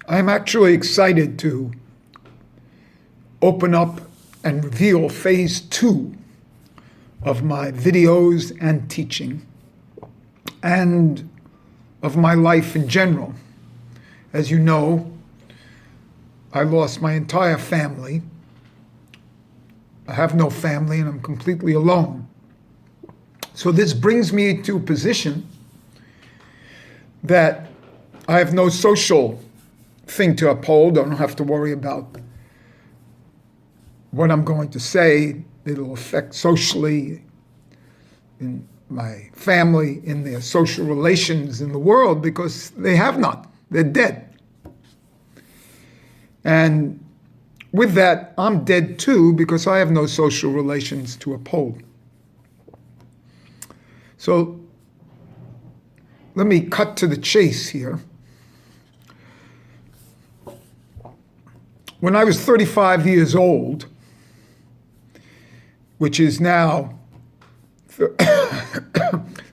I'm actually excited to open up and reveal phase 2 of my videos and teaching and of my life in general. As you know, I lost my entire family. I have no family and I'm completely alone. So this brings me to a position that I have no social thing to uphold. I don't have to worry about what I'm going to say. It'll affect socially in my family, in their social relations in the world, because they have none. They're dead. And with that, I'm dead too, because I have no social relations to uphold. So let me cut to the chase here. When I was 35 years old, which is now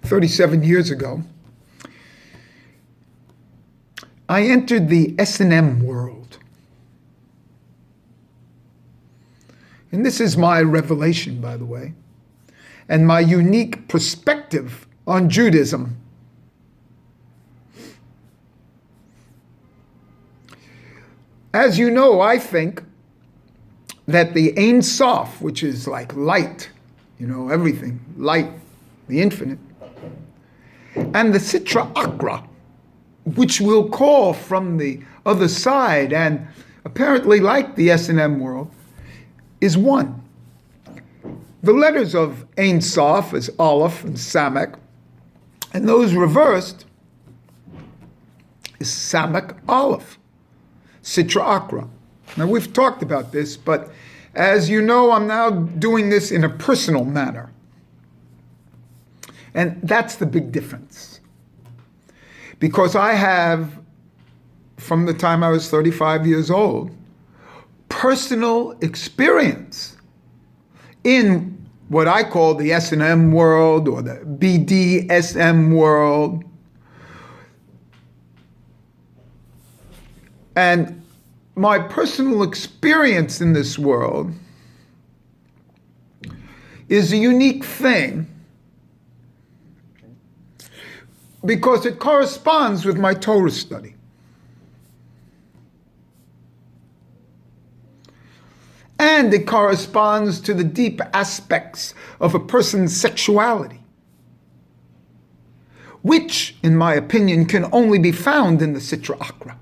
37 years ago, I entered the S&M world. And this is my revelation, by the way, and my unique perspective on Judaism. As you know, I think that the Ein Sof, which is like light, everything, light, the infinite, and the Sitra Akra, which we'll call from the other side, and apparently like the S&M world, is one. The letters of Ein Sof is Aleph and Samek, and those reversed is Samek Aleph, Sitra Akra. Now we've talked about this, but as you know, I'm now doing this in a personal manner. And that's the big difference. Because I have, from the time I was 35 years old, personal experience in what I call the S&M world or the BDSM world. And my personal experience in this world is a unique thing because it corresponds with my Torah study. And it corresponds to the deep aspects of a person's sexuality, which, in my opinion, can only be found in the Sitra Akra,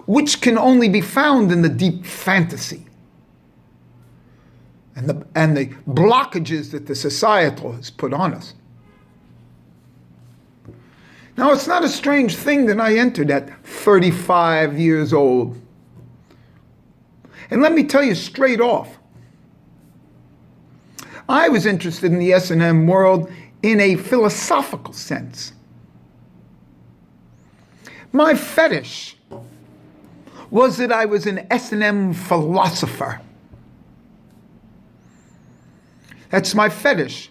which can only be found in the deep fantasy and the blockages that the societal has put on us. Now, it's not a strange thing that I entered at 35 years old. And let me tell you straight off, I was interested in the S&M world in a philosophical sense. My fetish was that I was an S&M philosopher. That's my fetish.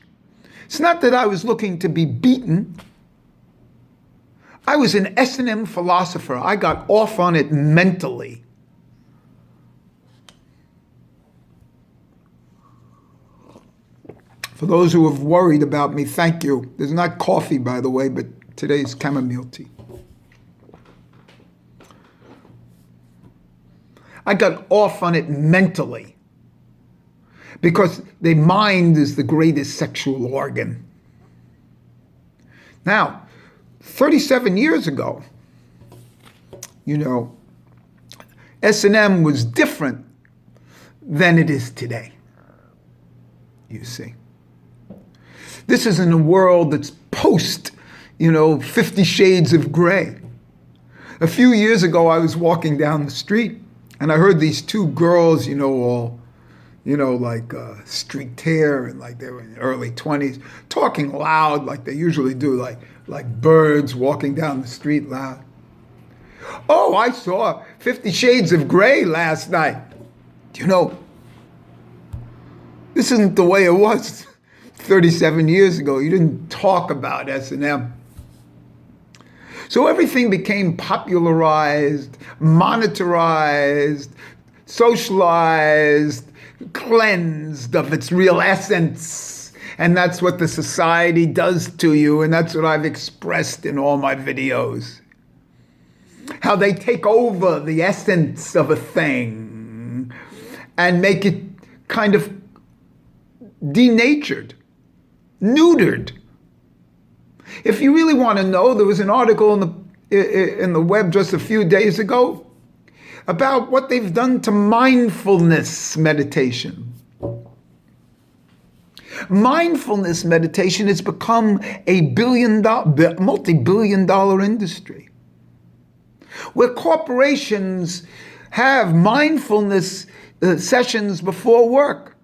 It's not that I was looking to be beaten. I was an S&M philosopher. I got off on it mentally. For those who have worried about me, thank you. There's not coffee, by the way, but today's chamomile tea. I got off on it mentally because the mind is the greatest sexual organ. Now, 37 years ago, S&M was different than it is today, you see. This is in a world that's post, 50 Shades of Grey. A few years ago, I was walking down the street and I heard these two girls, all, streaked hair and like they were in their early 20s, talking loud like they usually do, like birds walking down the street loud. Oh, I saw 50 Shades of Grey last night. This isn't the way it was 37 years ago. You didn't talk about S&M. So everything became popularized, monetarized, socialized, cleansed of its real essence. And that's what the society does to you, and that's what I've expressed in all my videos. How they take over the essence of a thing and make it kind of denatured, neutered. If you really want to know, there was an article in the web just a few days ago about what they've done to mindfulness meditation. Mindfulness meditation has become a multi-billion dollar industry, where corporations have mindfulness sessions before work.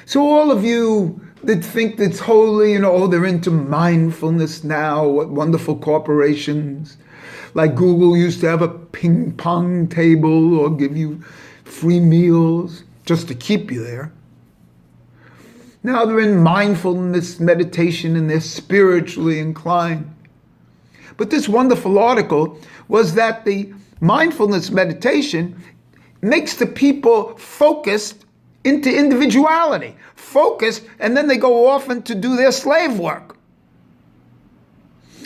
So all of you that think that's holy, they're into mindfulness now, what wonderful corporations. Like Google used to have a ping pong table or give you free meals just to keep you there. Now they're in mindfulness meditation and they're spiritually inclined. But this wonderful article was that the mindfulness meditation makes the people focused into individuality, focused, and then they go off and to do their slave work.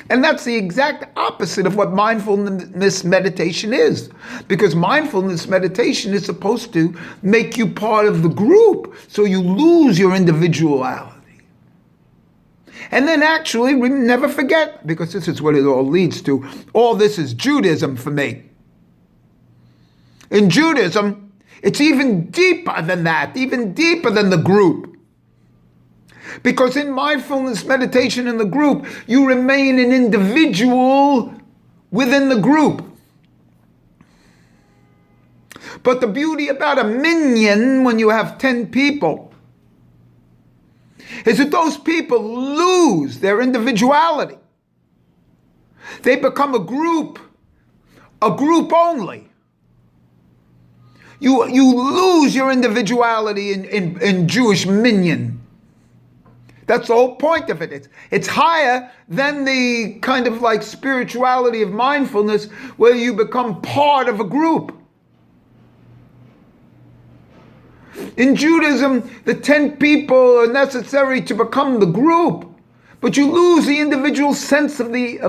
And that's the exact opposite of what mindfulness meditation is. Because mindfulness meditation is supposed to make you part of the group, so you lose your individuality. And then actually, we never forget, because this is what it all leads to. All this is Judaism for me. In Judaism, it's even deeper than that, even deeper than the group. Because in mindfulness meditation in the group, you remain an individual within the group. But the beauty about a minyan, when you have 10 people, is that those people lose their individuality. They become a group only. You lose your individuality in Jewish minyan. That's the whole point of it. It's higher than the kind of like spirituality of mindfulness where you become part of a group. In Judaism, the 10 people are necessary to become the group, but you lose the individual sense of the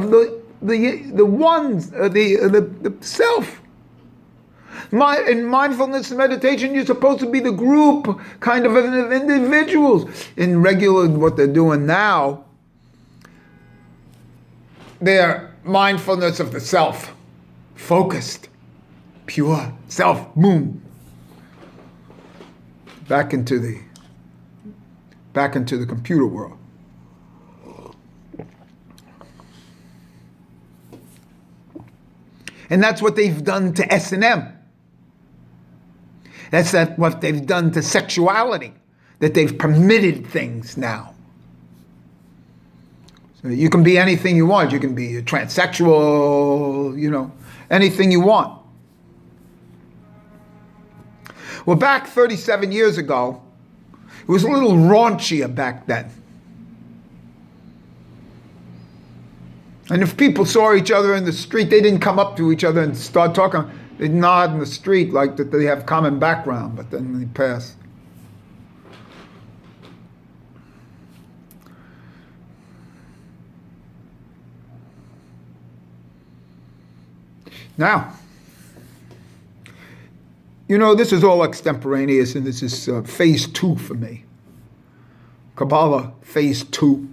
self. In mindfulness meditation, you're supposed to be the group kind of individuals. In regular, what they're doing now, they're mindfulness of the self, focused, pure self, boom. Back into the computer world. And that's what they've done to S&M. That's what they've done to sexuality, that they've permitted things now. So you can be anything you want. You can be a transsexual, anything you want. Well, back 37 years ago, it was a little raunchier back then. And if people saw each other in the street, they didn't come up to each other and start talking. They'd nod in the street like that they have common background, but then they pass. Now, this is all extemporaneous, and this is phase 2 for me. Kabbalah, phase 2.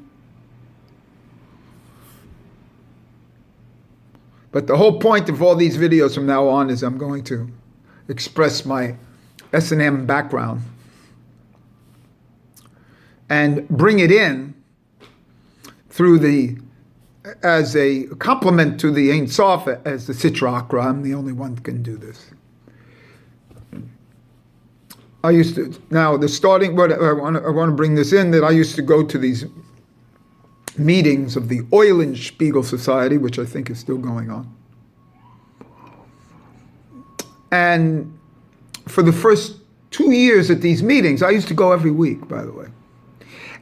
But the whole point of all these videos from now on is I'm going to express my S&M background and bring it in as a complement to the Ein Sof as the Sitra Achra. I'm the only one that can do this. I want to bring this in, that I used to go to these meetings of the Eulenspiegel Society, which I think is still going on. And for the first 2 years at these meetings, I used to go every week, by the way.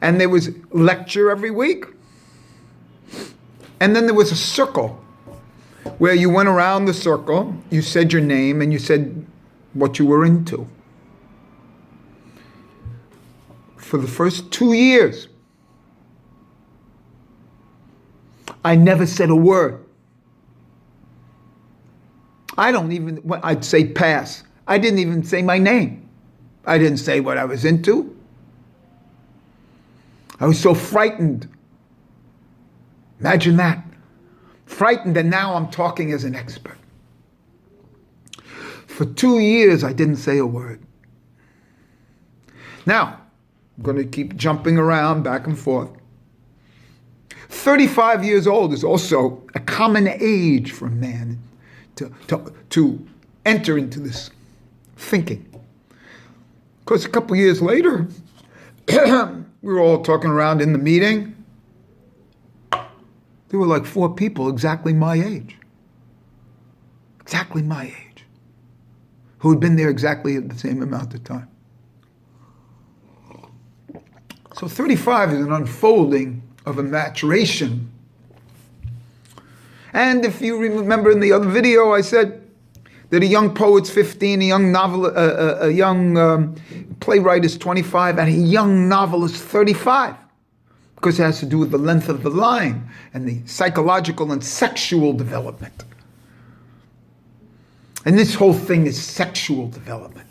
And there was lecture every week. And then there was a circle where you went around the circle, you said your name, and you said what you were into. For the first 2 years, I never said a word. I'd say pass. I didn't even say my name. I didn't say what I was into. I was so frightened. Imagine that. Frightened, and now I'm talking as an expert. For 2 years, I didn't say a word. Now, I'm going to keep jumping around back and forth. 35 years old is also a common age for a man to enter into this thinking. Because a couple years later, we were all talking around in the meeting. There were like 4 people exactly my age. Exactly my age. Who had been there exactly at the same amount of time. So 35 is an unfolding of a maturation. And if you remember in the other video, I said that a young poet's 15, a young playwright is 25, and a young novelist 35. Because it has to do with the length of the line and the psychological and sexual development. And this whole thing is sexual development.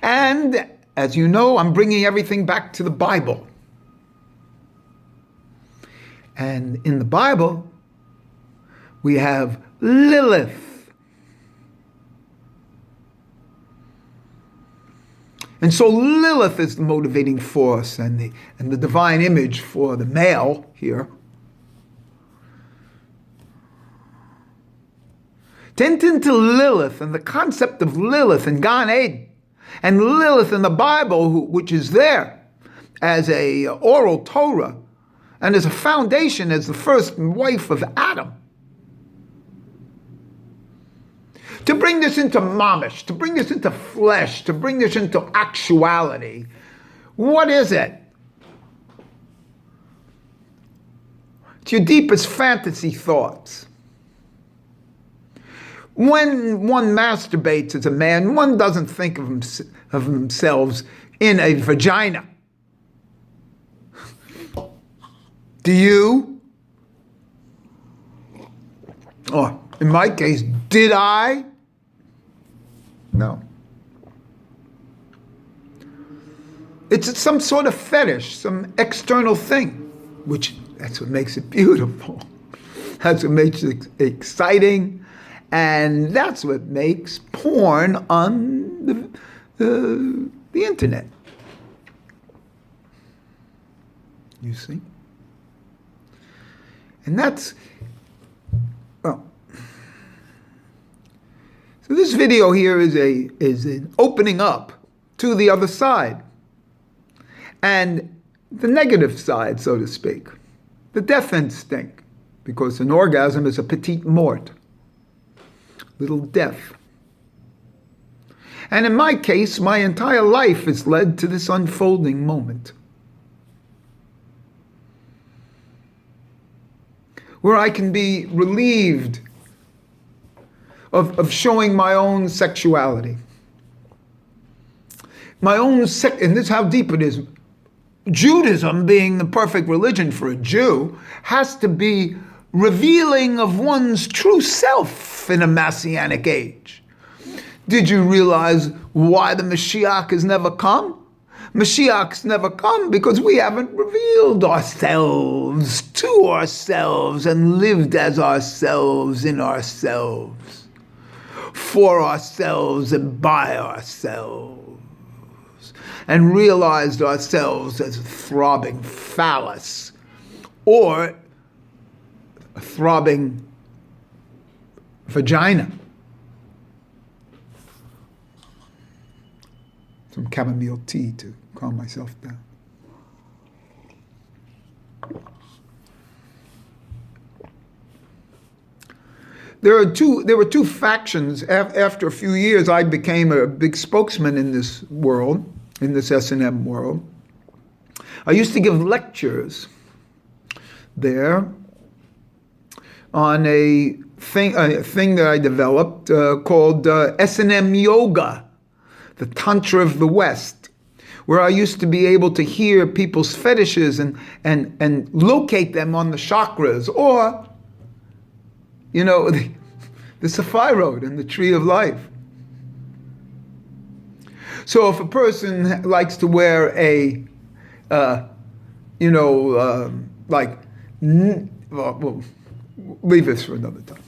And as you know, I'm bringing everything back to the Bible. And in the Bible, we have Lilith. And so Lilith is the motivating force and the divine image for the male here. To enter into Lilith and the concept of Lilith in Gan Eden, and Lilith in the Bible, which is there as a oral Torah, and as a foundation, as the first wife of Adam. To bring this into mamish, to bring this into flesh, to bring this into actuality, what is it? It's your deepest fantasy thoughts. When one masturbates as a man, one doesn't think of themselves in a vagina. Do you? Or, in my case, did I? No. It's some sort of fetish, some external thing, which that's what makes it beautiful. That's what makes it exciting, and that's what makes porn on the internet. You see? And that's, well, so this video here is an opening up to the other side. And the negative side, so to speak. The death instinct. Because an orgasm is a petite mort. Little death. And in my case, my entire life has led to this unfolding moment. Where I can be relieved of showing my own sexuality. My own and this is how deep it is. Judaism, being the perfect religion for a Jew, has to be revealing of one's true self in a Messianic age. Did you realize why the Mashiach has never come? Mashiach's never come because we haven't revealed ourselves to ourselves and lived as ourselves in ourselves, for ourselves and by ourselves, and realized ourselves as a throbbing phallus or a throbbing vagina. Some chamomile tea to calm myself down. There were two factions. After a few years, I became a big spokesman in this world, in this S&M world. I used to give lectures there on a thing that I developed called S&M Yoga, the Tantra of the West, where I used to be able to hear people's fetishes and locate them on the chakras, or, the Sephirot and the Tree of Life. So if a person likes to wear we'll leave this for another time.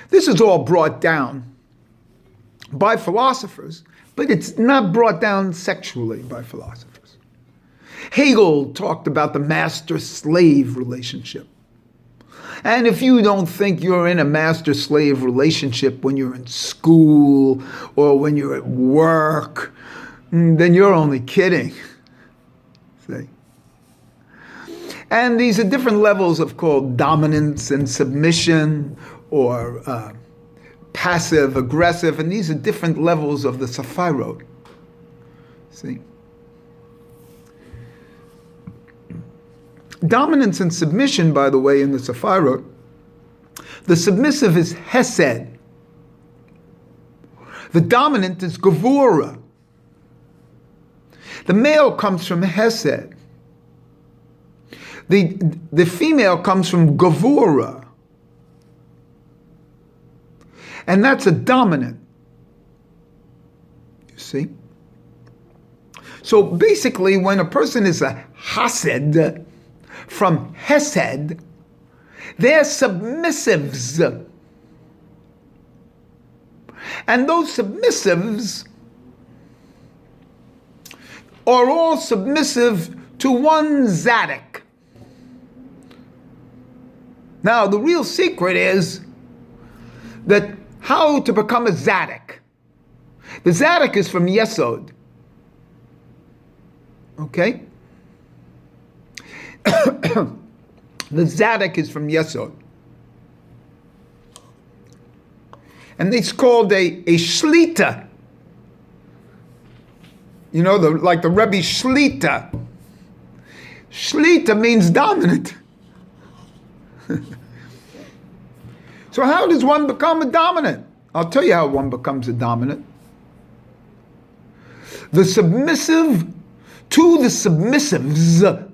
This is all brought down by philosophers, but it's not brought down sexually by philosophers. Hegel talked about the master-slave relationship. And if you don't think you're in a master-slave relationship when you're in school or when you're at work, then you're only kidding. See? And these are different levels of called dominance and submission, or passive, aggressive, and these are different levels of the Sephirot. See? Dominance and submission, by the way, in the Sephirot, the submissive is Hesed. The dominant is Gevura. The male comes from Hesed. The female comes from Gevura. And that's a dominant. You see? So basically, when a person is a Hased from Hesed, they're submissives. And those submissives are all submissive to one Zadok. Now, the real secret is that how to become a Zadok. The Zadok is from Yesod. Okay? The Zadok is from Yesod. And it's called a Shlita. Like the Rebbe Shlita. Shlita means dominant. So how does one become a dominant? I'll tell you how one becomes a dominant. The submissive to the submissives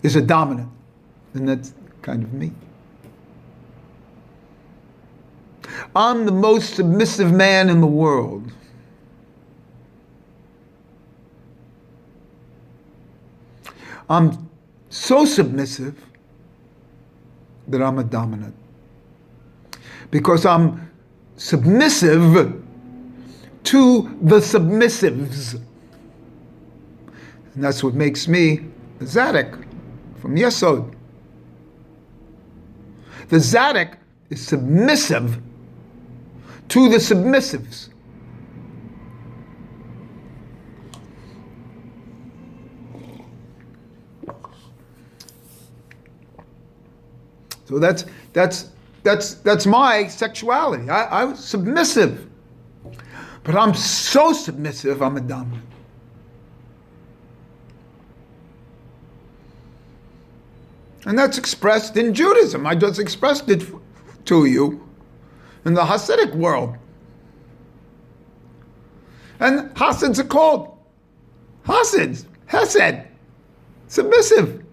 is a dominant. And that's kind of me. I'm the most submissive man in the world. I'm so submissive that I'm a dominant. Because I'm submissive to the submissives. And that's what makes me a Zadok from Yesod. The Zadok is submissive to the submissives. So that's my sexuality. I was submissive. But I'm so submissive, I'm a dominant. And that's expressed in Judaism. I just expressed it to you in the Hasidic world. And Hasids are called Hasids, Hesed, submissive.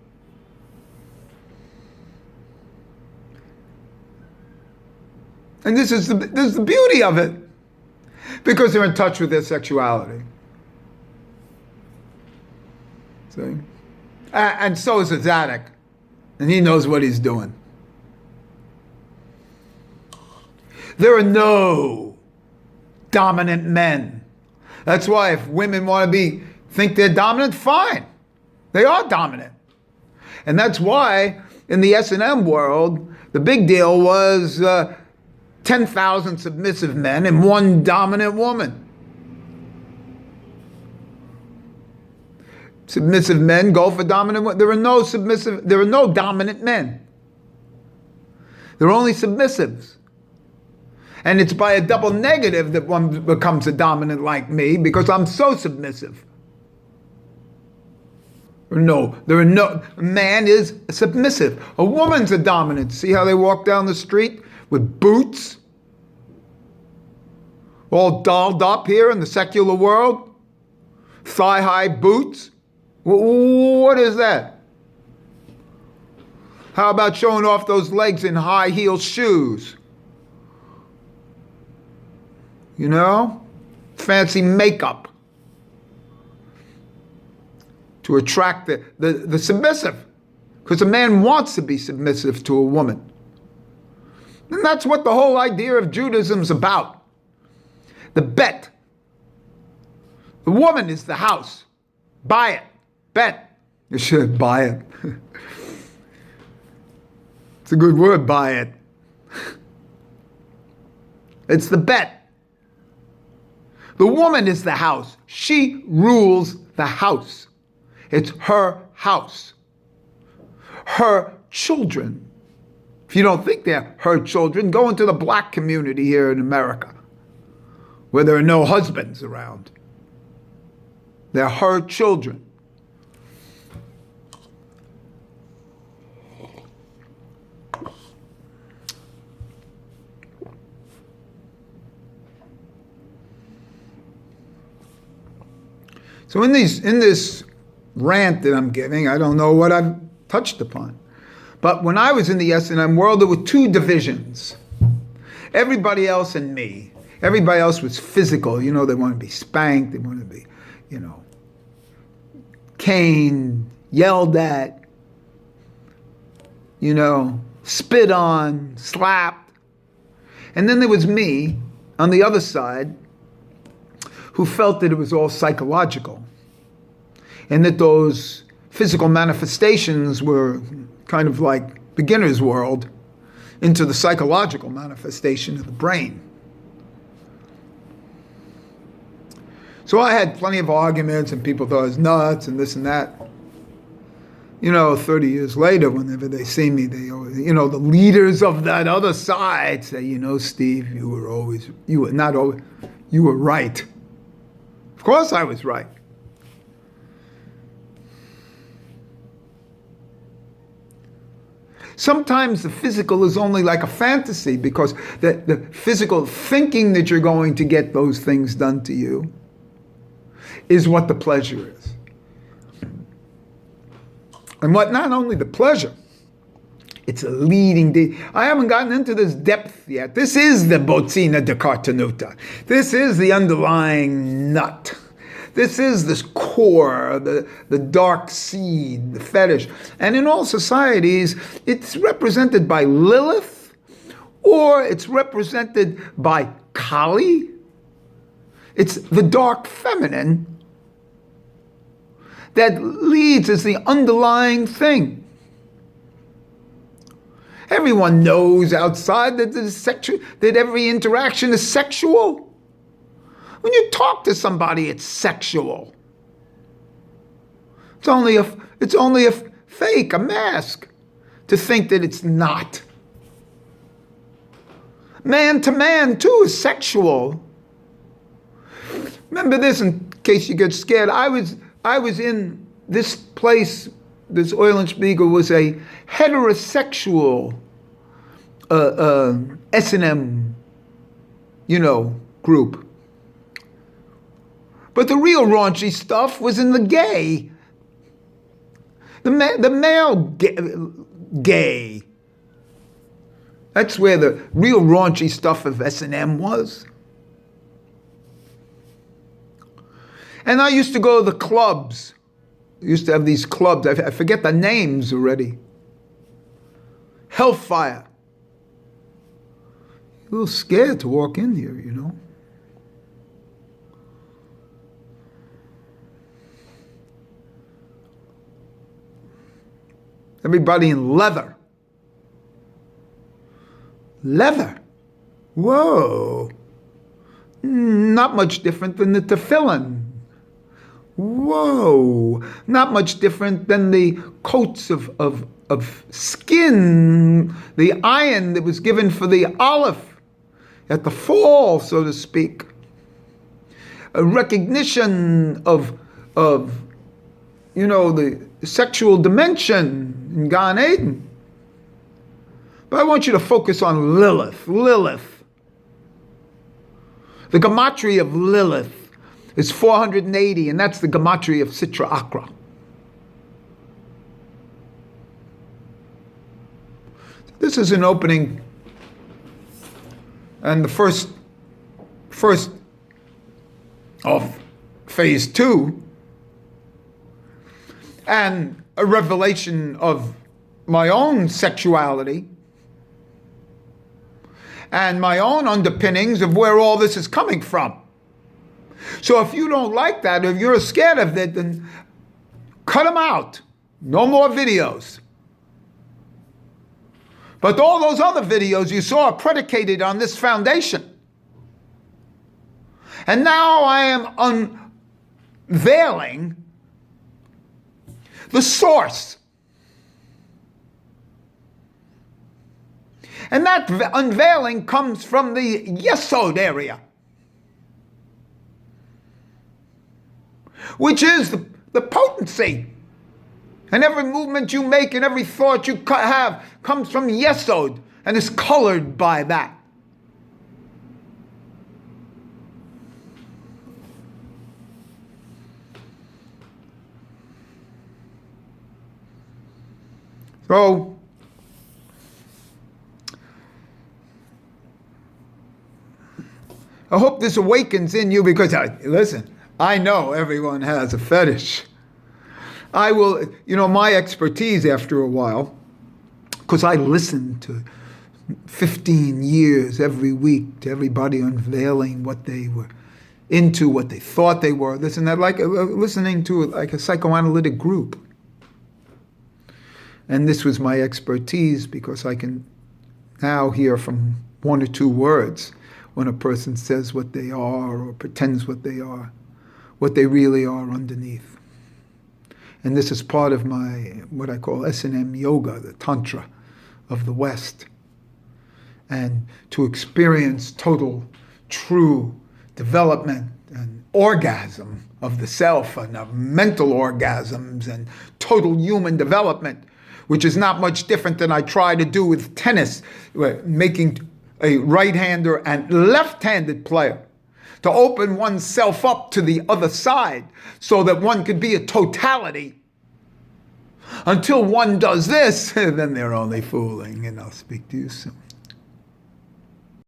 And this is the beauty of it, because they're in touch with their sexuality. See? And so is a Zadok, and he knows what he's doing. There are no dominant men. That's why if women want to think they're dominant, fine. They are dominant. And that's why in the S&M world, the big deal was 10,000 submissive men and one dominant woman. Submissive men go for dominant women. There are no dominant men. There are only submissives. And it's by a double negative that one becomes a dominant like me, because I'm so submissive. No, man is submissive. A woman's a dominant. See how they walk down the street with boots? All dolled up here in the secular world? Thigh-high boots? What is that? How about showing off those legs in high-heel shoes? You know? Fancy makeup. To attract the submissive. Because a man wants to be submissive to a woman. And that's what the whole idea of Judaism's about. The bet. The woman is the house. Buy it. Bet. You should buy it. It's a good word, buy it. It's the bet. The woman is the house. She rules the house. It's her house. Her children. If you don't think they're her children, go into the black community here in America, where there are no husbands around. They're her children. So in this rant that I'm giving, I don't know what I've touched upon. But when I was in the S&M world, there were two divisions. Everybody else and me. Everybody else was physical. You know, they wanted to be spanked. They wanted to be, caned, yelled at, spit on, slapped. And then there was me on the other side who felt that it was all psychological and that those physical manifestations were kind of like beginner's world into the psychological manifestation of the brain. So I had plenty of arguments and people thought I was nuts and this and that. 30 years later, whenever they see me, they always, the leaders of that other side say, Steve, you were right. Of course I was right. Sometimes the physical is only like a fantasy because the physical thinking that you're going to get those things done to you is what the pleasure is. And what not only the pleasure, it's a leading. I haven't gotten into this depth yet. This is the botzina de cartenuta. This is the underlying nut. This is this core, the dark seed, the fetish. And in all societies, it's represented by Lilith, or it's represented by Kali. It's the dark feminine that leads as the underlying thing. Everyone knows outside that every interaction is sexual. When you talk to somebody, it's sexual. It's only a fake, a mask, to think that it's not. Man to man, too, is sexual. Remember this, in case you get scared. I was in this place, this Eulenspiegel was a heterosexual S&M, group. But the real raunchy stuff was in the gay. The male gay. That's where the real raunchy stuff of S&M was. And I used to go to the clubs. I used to have these clubs. I forget the names already. Hellfire. A little scared to walk in here, Everybody in leather. Leather. Whoa. Not much different than the tefillin. Whoa. Not much different than the coats of skin, the iron that was given for the olive at the fall, so to speak. A recognition of the sexual dimension in Gan Eden. But I want you to focus on Lilith. Lilith. The gematria of Lilith is 480, and that's the gematria of Sitra Akra. This is an opening, and the first of phase 2, and a revelation of my own sexuality and my own underpinnings of where all this is coming from. So if you don't like that, if you're scared of it, then cut them out. No more videos. But all those other videos you saw are predicated on this foundation. And now I am unveiling the source. And that unveiling comes from the Yesod area, which is the potency. And every movement you make and every thought you have comes from Yesod and is colored by that. So, I hope this awakens in you, because, listen, I know everyone has a fetish. I will, my expertise after a while, because I listened to 15 years every week to everybody unveiling what they were into, what they thought they were, this and that, like listening to like a psychoanalytic group. And this was my expertise, because I can now hear from one or two words when a person says what they are or pretends what they are, what they really are underneath. And this is part of my, what I call S&M yoga, the Tantra of the West. And to experience total, true development and orgasm of the self, and of mental orgasms and total human development, which is not much different than I try to do with tennis, making a right-hander and left-handed player to open oneself up to the other side so that one could be a totality. Until one does this, then they're only fooling, and I'll speak to you soon.